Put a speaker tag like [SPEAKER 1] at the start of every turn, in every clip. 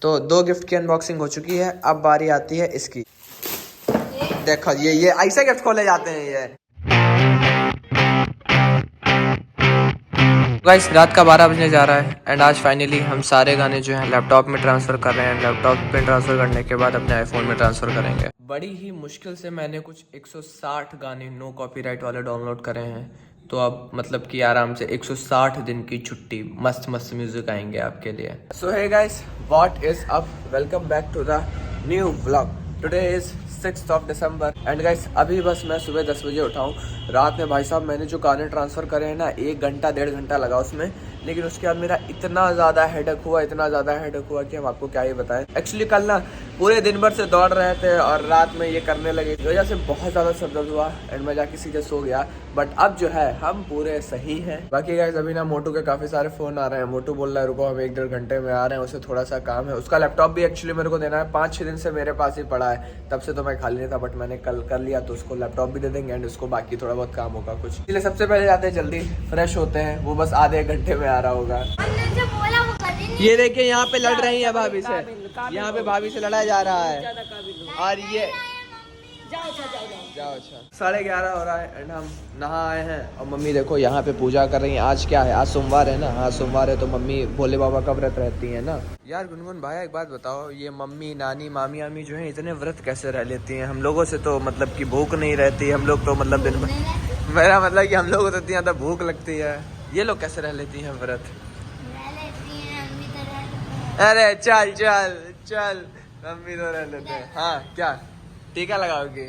[SPEAKER 1] तो 2 गिफ्ट की अनबॉक्सिंग हो चुकी है, अब बारी आती है इसकी। देखो ये ऐसे गिफ्ट खोले जाते हैं ये। गाइस रात का 12 बजने जा रहा है एंड आज फाइनली हम सारे गाने जो हैं लैपटॉप में ट्रांसफ़र कर रहे हैं। लैपटॉप में ट्रांसफ़र करने के बाद अपने आईफोन में ट्रांसफ़र करेंगे। बड़ी ही मुश्किल से मैंने कुछ 160 गाने नो कॉपीराइट वाले डाउनलोड करे हैं। तो अब मतलब कि आराम से 160 दिन की छुट्टी, मस्त मस्त म्यूजिक आएंगे आपके लिए। So hey guys, what is up, welcome back to the new vlog. Today is 6th of December and guys अभी बस मैं सुबह 10 बजे उठा हूँ। रात में भाई साहब मैंने जो गाने ट्रांसफ़र करे हैं ना, 1 घंटा 1.5 घंटा लगा उसमें, लेकिन उसके बाद मेरा इतना ज़्यादा हेडेक हुआ कि हम आपको क्या ही बताएं। एक्चुअली कल ना पूरे दिन भर से दौड़ रहे थे और रात में ये करने लगे, इस वजह से बहुत ज़्यादा सर दर्द हुआ एंड मैं जाके सीधे सो गया। बट अब जो है हम पूरे सही हैं। बाकी गाइस अभी ना मोटू के काफ़ी सारे फ़ोन आ रहे हैं। मोटू बोल रहा है रुको हम 1-1.5 घंटे में आ रहे हैं, उसे थोड़ा सा काम है। उसका लैपटॉप भी एक्चुअली मेरे को देना है, 5-6 दिन से मेरे पास ही पड़ा है, तब से तो मैं खाली नहीं था, बट मैंने कल कर लिया तो उसको लैपटॉप भी दे देंगे एंड उसको बाकी थोड़ा बहुत काम होगा कुछ। इसलिए सबसे पहले जाते हैं, जल्दी फ्रेश होते हैं, वो बस आधे 1 घंटे में आ रहा होगा। ये देखिए यहाँ पे लड़ रही है भाभी से, यहाँ पे भाभी से लड़ा जा रहा है और ये जाओ। अच्छा 11:30 हो रहा है एंड हम नहा आए हैं और मम्मी देखो यहाँ पे पूजा कर रही है। आज क्या है, आज सोमवार है ना, हाँ सोमवार है तो मम्मी भोले बाबा का व्रत रहती है ना। यार गुनगुन भाई एक बात बताओ, ये मम्मी नानी मामी आमी जो है इतने व्रत कैसे रह लेती हैं? हम लोगों से तो मतलब कि भूख नहीं रहती, हम लोग तो मतलब दिन भर, मेरा मतलब कि हम लोगों को तो इतनी ज़्यादा भूख लगती है, ये लोग कैसे रह लेती हैं व्रत? अरे चल चल चल, मम्मी तो रह लेते हैं। हाँ क्या टीका लगाओगी?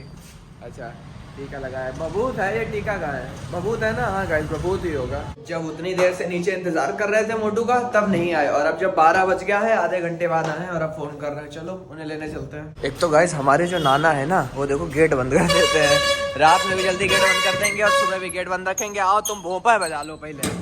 [SPEAKER 1] अच्छा टीका लगाया, बबूत है ये, टीका का है, बबूत है ना? हाँ गाइस बबूत ही होगा। जब उतनी देर से नीचे इंतजार कर रहे थे मोटू का तब नहीं आए, और अब जब 12 बज गया है, आधे घंटे बाद आए और अब फोन कर रहे हैं, चलो उन्हें लेने चलते हैं। एक तो गाइस हमारे जो नाना है ना, वो देखो गेट बंद कर देते हैं, रात में भी जल्दी गेट बंद कर देंगे और सुबह भी गेट बंद रखेंगे। आओ तुम भोंपा बजा लो पहले।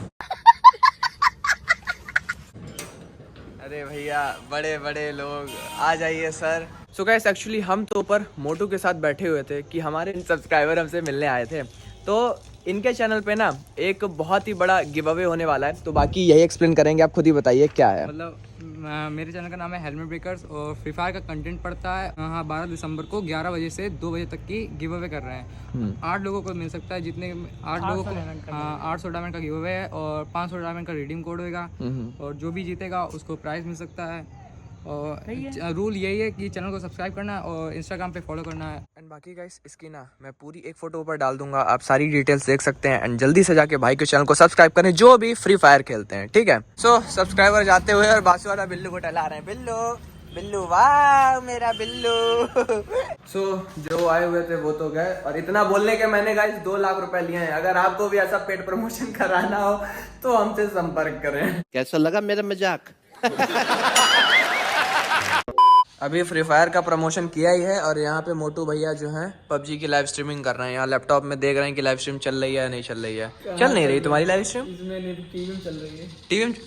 [SPEAKER 1] अरे भैया बड़े बड़े लोग आ जाइए सर। सो गाइस एक्चुअली हम तो ऊपर मोटू के साथ बैठे हुए थे कि हमारे सब्सक्राइबर हमसे मिलने आए थे, तो इनके चैनल पे ना एक बहुत ही बड़ा गिव अवे होने वाला है, तो बाकी यही एक्सप्लेन करेंगे, आप खुद ही बताइए क्या है।
[SPEAKER 2] मतलब मेरे चैनल का नाम है हेलमेट ब्रेकर्स और फ्री फायर का कंटेंट पड़ता है। हाँ 12 दिसंबर को 11 बजे से 2 बजे तक की गिव अवे कर रहे हैं। 8 लोगों को मिल सकता है, जितने 8 लोगों को 800 डायमंड का गिव अवे है और 500 डायमंड का रिडीम कोड होगा और जो भी जीतेगा उसको प्राइज मिल सकता है। और रूल यही है कि चैनल को सब्सक्राइब करना है और इंस्टाग्राम पे फॉलो करना है।
[SPEAKER 1] एंड बाकी गाइस इसकी ना मैं पूरी एक फोटो ऊपर डाल दूंगा, आप सारी डिटेल्स देख सकते हैं एंड जल्दी से जाके भाई के चैनल को सब्सक्राइब करें जो भी फ्री फायर खेलते हैं, ठीक है। सो सब्सक्राइबर जाते हुए और बासु वाला बिल्लू को टहला रहे हैं, बिल्लू बिल्लू वाह मेरा बिल्लू। सो जो आए हुए थे वो तो गए, और इतना बोलने के मैंने गाइस 2 लाख रुपए लिए हैं। अगर आपको भी ऐसा पेड प्रमोशन कराना हो तो हमसे संपर्क करें।
[SPEAKER 3] कैसा लगा मेरा मजाक?
[SPEAKER 1] अभी फ्री फायर का प्रमोशन किया ही है और यहाँ पे मोटू भैया जो हैं पबजी की लाइव स्ट्रीमिंग कर रहे हैं। यहाँ लैपटॉप में देख रहे हैं कि लाइव स्ट्रीम चल रही है या नहीं चल रही है। चल नहीं रही तुम्हारी लाइव स्ट्रीम?
[SPEAKER 2] टीवी में चल रही है।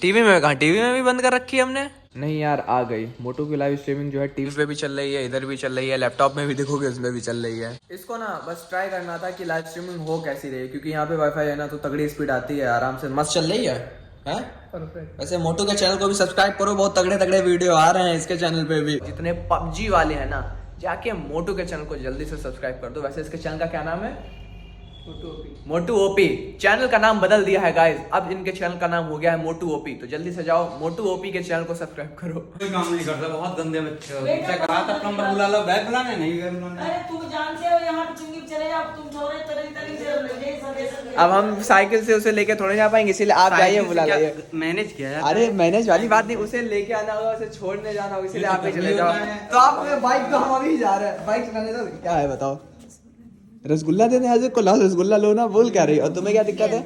[SPEAKER 1] टीवी में कहाँ? टीवी में भी बंद कर रखी है हमने। नहीं यार आ गई मोटू की लाइव स्ट्रीमिंग जो है, टीवी पे भी चल रही है, इधर भी चल रही है, लैपटॉप में भी देखोगे उसमें भी चल रही है। इसको ना बस ट्राई करना था कि लाइव स्ट्रीमिंग हो कैसी रही, क्योंकि यहाँ पे वाईफाई है ना तो तगड़ी स्पीड आती है, आराम से मस्त चल रही है। वैसे मोटू के चैनल को भी सब्सक्राइब करो, बहुत तगड़े तगड़े वीडियो आ रहे हैं इसके चैनल पे भी। जितने पबजी वाले हैं ना जाके मोटू के चैनल को जल्दी से सब्सक्राइब कर दो। वैसे इसके चैनल का क्या नाम है? मोटू ओपी। चैनल का नाम बदल दिया है गाइस, अब इनके चैनल का नाम हो गया है मोटू ओपी। तो जल्दी से जाओ मोटू ओपी के चैनल को सब्सक्राइब करो।
[SPEAKER 4] कोई काम नहीं करता, बहुत गंदे बच्चे हो। मैं कहा था प्लम्बर बुला लो, बैग बुलाने नहीं गए उन्होंने।
[SPEAKER 5] अरे तुम जानते हो यहाँ पे चुंगी चले जाओ, तुम छोरे तरी तरी से
[SPEAKER 1] अब हम साइकिल से उसे लेके थोड़े जा पाएंगे, इसीलिए आप जाइए बुला लाइए।
[SPEAKER 4] मैनेज किया यार।
[SPEAKER 1] अरे मैनेज वाली बात नहीं, उसे लेके आना होगा, उसे छोड़ने जाना होगा, इसीलिए आप ही चले जाओ। तो आप बाइक तो हम अभी जा रहे हैं, बाइक चलाने दो। क्या है बताओ? रसगुल्ला देने आज को, लाओ रसगुल्ला लो ना, बोल क्या रही? और तुम्हें क्या दिक्कत है?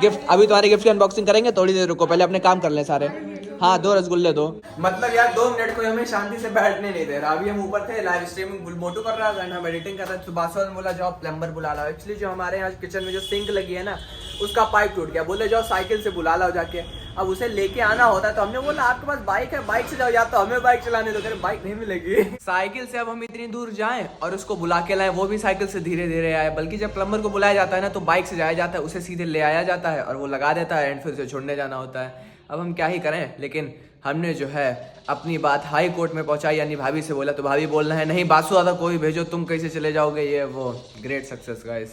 [SPEAKER 1] गिफ्ट अभी तुम्हारे गिफ्ट की अनबॉक्सिंग करेंगे, थोड़ी देर रुको, पहले अपने काम कर ले सारे। हाँ 2 रसगुल्ले दो। मतलब यार 2 मिनट को हमें शांति से बैठने नहीं दे रहा। अभी हम ऊपर थे, लाइव स्ट्रीमिंग मोटू कर रहा था, हम एडिटिंग कर रहे थे, तो बासु ने बोला जाओ प्लम्बर बुला लाओ। एक्चुअली जो हमारे यहाँ किचन में जो सिंक लगी है ना, उसका पाइप टूट गया, बोले जाओ साइकिल से बुला लाओ जाके। अब उसे लेके आना होता है तो हमने बोला आपके पास बाइक है, बाइक से जाओ, या तो हमें बाइक चलाने दो। बाइक नहीं मिलेगी साइकिल से। अब हम इतनी दूर जाएं और उसको बुला के लाएं, वो भी साइकिल से धीरे धीरे आए। बल्कि जब प्लम्बर को बुलाया जाता है ना तो बाइक से जाया जाता है, उसे सीधे ले आया जाता है और वो लगा देता है एंड फिर उसे छोड़ने जाना होता है। अब हम क्या ही करें, लेकिन हमने जो है अपनी बात हाई कोर्ट में पहुंचाई, यानी भाभी से बोला तो भाभी बोलना है नहीं बासु आधा कोई भेजो, तुम कैसे चले जाओगे, ये वो ग्रेट सक्सेस गाइस।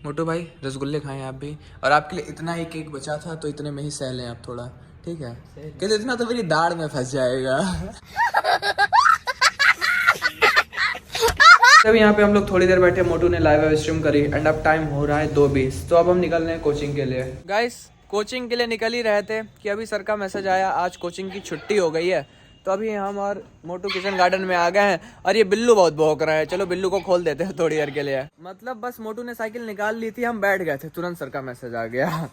[SPEAKER 1] मोटू भाई रसगुल्ले खाएं आप भी, और आपके लिए इतना ही केक बचा था तो इतने में ही सह लें आप थोड़ा, ठीक है? कहते इतना तो मेरी दाढ़ में फंस जाएगा। जब यहाँ पे हम लोग थोड़ी देर बैठे, मोटू ने लाइव स्ट्रीम करी एंड अब टाइम हो रहा है 2:20, तो अब हम निकल रहे हैं कोचिंग के लिए। गाइस कोचिंग के लिए निकल ही रहे थे कि अभी सर का मैसेज आया, आज कोचिंग की छुट्टी हो गई है। तो अभी हम और मोटू किचन गार्डन में आ गए हैं और ये बिल्लू बहुत भौंक रहा है। चलो बिल्लू को खोल देते हैं थोड़ी देर के लिए। मतलब बस मोटू ने साइकिल निकाल ली थी, हम बैठ गए थे, तुरंत सर का मैसेज आ गया।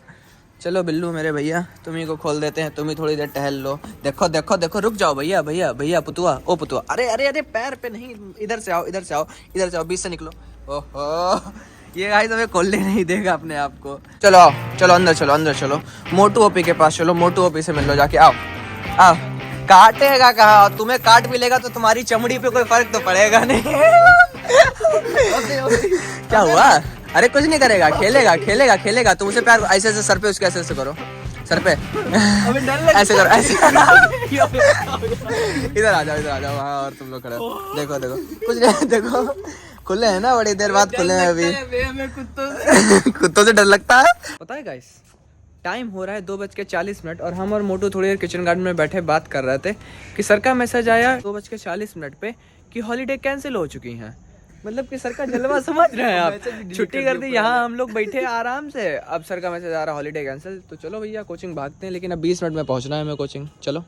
[SPEAKER 1] चलो बिल्लू मेरे भैया, तुम ही को खोल देते हैं, तुम ही थोड़ी देर टहल लो। देखो देखो देखो, रुक जाओ भैया भैया भैया, पुतुआ ओ पुतुआ, अरे अरे अरे पैर पे नहीं, इधर से आओ इधर से आओ इधर से आओ, बीच से निकलो। ओहो ये गाइस हमें खोलने नहीं देगा अपने आप को। चलो आओ, चलो अंदर चलो, अंदर चलो, मोटू ओपी के पास चलो, मोटू ओपी से मिल लो जाके, आओ आओ। काटेगा कहा, तुम्हें काट भी लेगा तो तुम्हारी चमड़ी पे कोई फर्क तो पड़ेगा नहीं। क्या हुआ? अरे कुछ नहीं करेगा, खेलेगा खेलेगा खेलेगा। तुम उसे प्यार ऐसे ऐसे सर पे, उसके ऐसे ऐसे करो, सर पे ऐसे करो, ऐसे। इधर आ जाओ, इधर आ जाओ। हाँ और तुम लोग खड़े देखो देखो, कुछ नहीं, देखो खुले हैं ना, बड़ी देर बाद खुले हैं अभी। कुत्तों से डर लगता है, पता है गाइस? टाइम हो रहा है 2:40 और हम और मोटू थोड़ी देर किचन गार्डन में बैठे बात कर रहे थे कि सर का मैसेज आया 2:40 पे कि हॉलीडे कैंसिल हो चुकी हैं। मतलब कि सर का जलवा समझ रहे हैं आप, छुट्टी कर दी, यहाँ हम लोग बैठे आराम से, अब सर का मैसेज आ रहा हॉलीडे कैंसिल। तो चलो भैया कोचिंग भागते हैं, लेकिन अब 20 मिनट में पहुँचना है हमें कोचिंग। चलो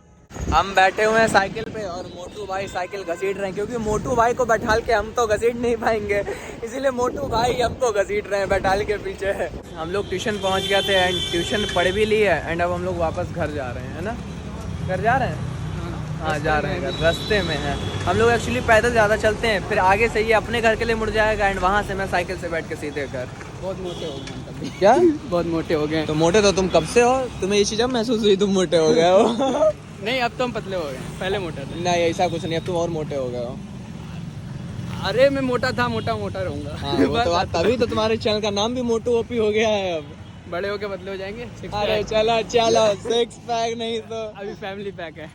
[SPEAKER 1] हम बैठे हुए हैं साइकिल पे और मोटू भाई साइकिल घसीट रहे हैं, क्योंकि मोटू भाई को बैठाल के हम तो घसीट नहीं पाएंगे, इसीलिए मोटू भाई हमको घसीट रहे हैं बैठाल के पीछे। हम लोग ट्यूशन पहुंच गए थे एंड ट्यूशन पढ़ भी ली है एंड अब हम लोग वापस घर जा रहे हैं, है ना? घर जा रहे हैं, हाँ जा रहे हैं, घर रास्ते में है। हम लोग एक्चुअली पैदल ज़्यादा चलते हैं, फिर आगे से ये अपने घर के लिए मुड़ जाएगा एंड वहाँ से मैं साइकिल से बैठ के सीधे घर।
[SPEAKER 2] बहुत मोटे हो गए
[SPEAKER 1] क्या?
[SPEAKER 2] बहुत मोटे हो गए।
[SPEAKER 1] तो मोटे तो तुम कब से हो? तुम्हें ये चीज़ अब महसूस हुई तुम मोटे हो गए हो?
[SPEAKER 2] नहीं अब तो हम पतले हो गए, पहले मोटा था।
[SPEAKER 1] नहीं ऐसा कुछ नहीं, अब तुम और मोटे हो गए हो।
[SPEAKER 2] अरे मैं मोटा था, मोटा मोटा रहूंगा।
[SPEAKER 1] हाँ, वो तो तभी तो तुम्हारे चैनल का नाम भी मोटू ओपी हो गया है अब।
[SPEAKER 2] बड़े होके बदले हो जाएंगे।
[SPEAKER 1] अरे चलो चलो, 6 पैक नहीं तो
[SPEAKER 2] अभी फैमिली पैक है।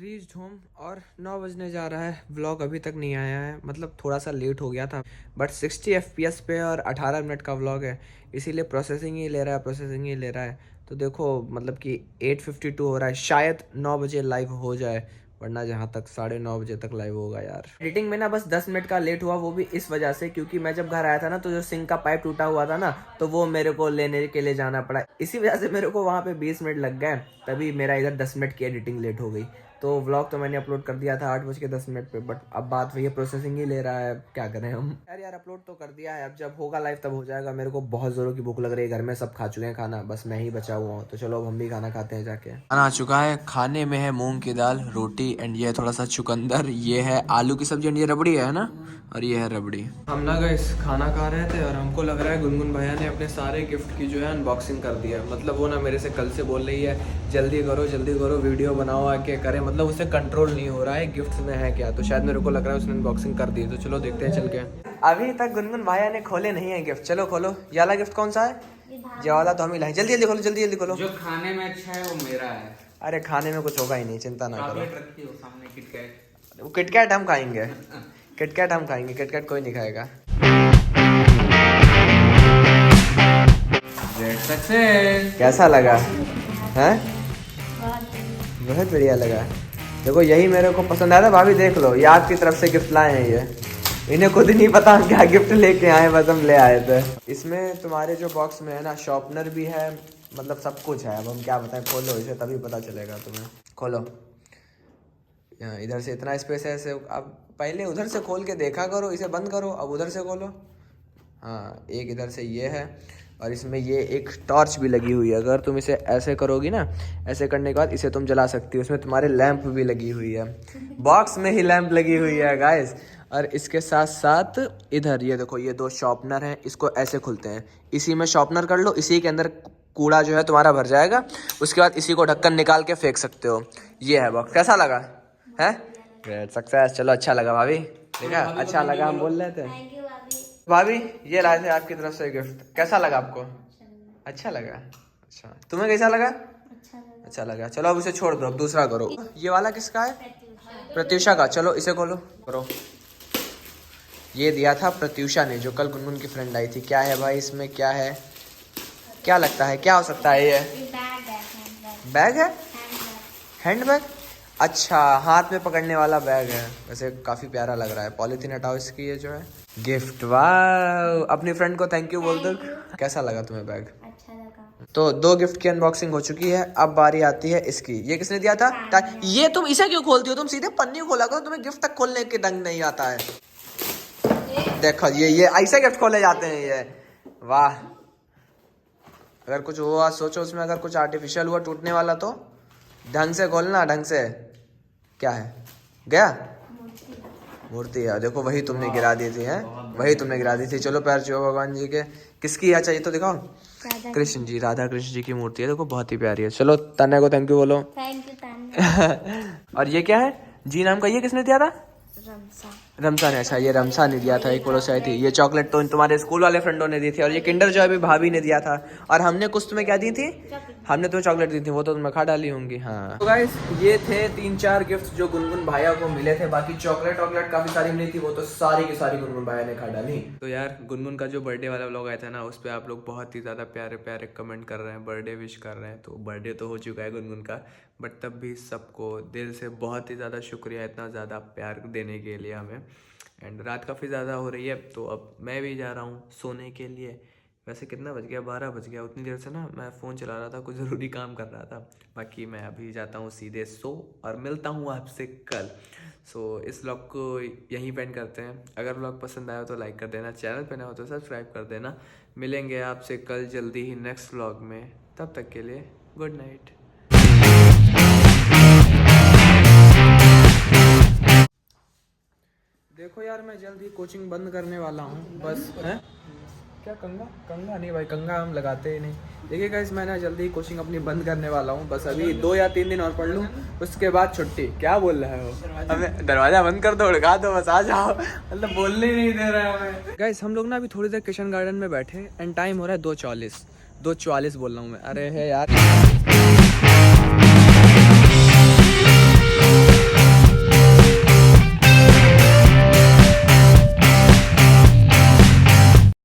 [SPEAKER 1] रीच्ड होम और 9 बजने जा रहा है। व्लॉग अभी तक नहीं आया है, मतलब थोड़ा सा लेट हो गया था, बट 60 FPS पे और 18 मिनट का व्लॉग है, इसीलिए प्रोसेसिंग ही ले रहा है, प्रोसेसिंग ही ले रहा है। तो देखो मतलब कि 8:52 हो रहा है, शायद 9 बजे लाइव हो जाए, वरना जहाँ तक 9:30 बजे तक लाइव होगा यार। एडिटिंग में ना बस 10 मिनट का लेट हुआ, वो भी इस वजह से क्योंकि मैं जब घर आया था ना तो जो सिंक का पाइप टूटा हुआ था ना, तो वो मेरे को लेने के लिए जाना पड़ा, इसी वजह से मेरे को वहाँ पे 20 मिनट लग गए, तभी मेरा इधर 10 मिनट की एडिटिंग लेट हो गई। तो व्लॉग तो मैंने अपलोड कर दिया था 8:10 पे, बट अब बात वही प्रोसेसिंग ही ले रहा है, क्या करें हम यार अपलोड तो कर दिया है, अब जब होगा लाइव तब हो जाएगा। मेरे को बहुत जोरों की भूख लग रही है, घर में सब खा चुके हैं खाना, बस मैं ही बचा हुआ हूँ। तो चलो अब हम भी खाना खाते हैं जाके। खाना आ चुका है, खाने में है मूंग की दाल, रोटी एंड ये थोड़ा सा चुकंदर, ये है आलू की सब्जी एंड ये रबड़ी है ना, और ये है रबड़ी। हम ना गाइस खाना खा रहे थे और हमको लग रहा है गुनगुन भैया ने अपने सारे गिफ्ट की जो है अनबॉक्सिंग कर दिया। मतलब वो ना मेरे से कल से बोल रही है जल्दी करो वीडियो बनाओ आके करें, मतलब उसे कंट्रोल नहीं हो रहा है गिफ्ट में है क्या, तो शायद मेरे को लग रहा है उसने अनबॉक्सिंग कर दी। तो चलो देखते हैं चल के। अभी तक गुनगुन भैया ने खोले नहीं है गिफ्ट, चलो खोलो। ये वाला गिफ्ट कौन सा है? ये वाला तो हम ही लाए, जल्दी जल्दी खोलो, जल्दी जल्दी खोलो।
[SPEAKER 4] जो खाने में अच्छा है वो मेरा है।
[SPEAKER 1] अरे खाने में कुछ होगा ही नहीं, चिंता ना करो।
[SPEAKER 4] रखी हो सामने किटकैट।
[SPEAKER 1] वो किटकैट हम खाएंगे, किटकैट हम खाएंगे, किटकैट कोई नहीं खाएगा।
[SPEAKER 4] सक्सेस।
[SPEAKER 1] कैसा लगा है? बहुत बढ़िया लगा। देखो यही मेरे को पसंद आया था, भाभी देख लो ये आपकी तरफ से गिफ्ट लाए हैं, ये इन्हें खुद नहीं पता हम क्या गिफ्ट लेके आए, बस हम ले आए थे। इसमें तुम्हारे जो बॉक्स में है ना शॉर्पनर भी है, मतलब सब कुछ है। अब हम क्या बताएं, खोलो इसे तभी पता चलेगा तुम्हें। खोलो, यहाँ इधर से इतना स्पेस है ऐसे, अब पहले उधर से खोल के देखा करो, इसे बंद करो, अब उधर से खोलो। हाँ एक इधर से ये है, और इसमें ये एक टॉर्च भी लगी हुई है, अगर तुम इसे ऐसे करोगी ना, ऐसे करने के बाद इसे तुम जला सकती हो। इसमें तुम्हारे लैंप भी लगी हुई है, बॉक्स में ही लैंप लगी हुई है गाइस। और इसके साथ साथ इधर ये देखो, ये 2 शॉर्पनर हैं, इसको ऐसे खुलते हैं, इसी में शॉर्पनर कर लो, इसी के अंदर कूड़ा जो है तुम्हारा भर जाएगा, उसके बाद इसी को ढक्कन निकाल के फेंक सकते हो। ये है बॉक्स, कैसा लगा है? Great success. चलो अच्छा लगा भाभी, देखा अच्छा लगा, हम बोल रहे थे। भाभी ये लाए थे आपकी तरफ से गिफ्ट, कैसा लगा आपको? अच्छा लगा। अच्छा तुम्हें कैसा लगा? अच्छा लगा, चलो अब उसे छोड़ दो, अब दूसरा करो। ये वाला किसका है? प्रत्यूषा का। चलो इसे खोलो, करो। ये दिया था प्रत्यूषा ने, जो कल गुनगुन की फ्रेंड आई थी। क्या है भाई इसमें, क्या है, क्या लगता है, क्या हो सकता है ये? बैग है, हैंडबैग। अच्छा, हाथ में पकड़ने वाला बैग है। वैसे काफी प्यारा लग रहा है। पॉलीथीन हटाओ इसकी, ये जो है गिफ्ट। वाह, अपनी फ्रेंड को थैंक यू बोल दो। कैसा लगा तुम्हें बैग?
[SPEAKER 3] अच्छा लगा।
[SPEAKER 1] तो 2 गिफ्ट की अनबॉक्सिंग हो चुकी है। अब बारी आती है इसकी। ये किसने दिया था? ये तुम इसे क्यों खोलती हो? तुम सीधे पन्नी खोला करो, तुम्हें गिफ्ट तक खोलने के ढंग नहीं आता है। देखो ये ऐसे गिफ्ट खोले जाते हैं ये। वाह, अगर कुछ हुआ सोचो उसमें, अगर कुछ आर्टिफिशियल हुआ टूटने वाला तो ढंग से खोलना, ढंग से। क्या है? गया? मूर्ति है। देखो वही तुमने गिरा दी थी, है वही तुमने गिरा दी थी। चलो पैर छुओ भगवान जी के। किसकी है चाहिए तो दिखाओ। कृष्ण जी, राधा कृष्ण जी की मूर्ति है। देखो बहुत ही प्यारी है। चलो तन्या को थैंक यू बोलो।
[SPEAKER 3] Thank you Tanya.
[SPEAKER 1] और ये क्या है? जी नाम का, ये किसने दिया था?
[SPEAKER 3] रमसा।
[SPEAKER 1] रमसा ने। अच्छा, ये रमसा ने दिया था, एक पड़ोस आई थी। ये चॉकलेट तो तुम्हारे स्कूल वाले फ्रेंडों ने दी थी। और ये किंडर जॉय भी भाभी ने दिया था। और हमने कुछ तुम्हें क्या दी थी? हमने तुम्हें चॉकलेट दी थी, वो तो तुम्हें खा डाली होंगी। हाँ तो गाइस, ये थे 3-4 गिफ्ट जो गुनगुन भाया को मिले थे। बाकी चॉकलेट काफी सारी मिली थी, वो तो सारी की सारी गुनगुन भाया ने खा डाली। तो यार गुनगुन का जो बर्थडे वाला व्लॉग आया था ना, उस पर आप लोग बहुत ही ज्यादा प्यारे प्यारे कमेंट कर रहे हैं, बर्थडे विश कर रहे हैं। तो बर्थडे तो हो चुका है गुनगुन का, बट तब भी सबको दिल से बहुत ही ज़्यादा शुक्रिया इतना ज़्यादा प्यार देने के लिए हमें। एंड रात काफ़ी ज़्यादा हो रही है, तो अब मैं भी जा रहा हूँ सोने के लिए। वैसे कितना बज गया? 12 बज गया। उतनी देर से ना मैं फ़ोन चला रहा था, कुछ ज़रूरी काम कर रहा था। बाकी मैं अभी जाता हूँ सीधे सो, और मिलता हूँ आपसे कल। सो इस व्लॉग को यहीं पेंड करते हैं। अगर व्लॉग पसंद आया तो लाइक कर देना, चैनल पे नया हो तो सब्सक्राइब कर देना। मिलेंगे आपसे कल जल्दी ही नेक्स्ट व्लॉग में। तब तक के लिए गुड नाइट। देखो यार, मैं जल्द ही कोचिंग बंद करने वाला हूँ बस। हैं क्या? कंगा नहीं भाई, कंगा हम लगाते ही नहीं। देखिए गाइस, मैं ना जल्दी ही कोचिंग अपनी बंद करने वाला हूँ। बस अभी 2 या 3 दिन और पढ़ लूँ, उसके बाद छुट्टी। क्या बोल रहा है वो? हमें दरवाजा बंद कर दो, उड़का दो, बस आ जाओ। मतलब बोलने ही नहीं दे रहा है हमें। गाइस हम लोग ना अभी थोड़ी देर किशन गार्डन में बैठे, एंड टाइम हो रहा है 2:40 बोल रहा हूँ मैं। अरे है यार।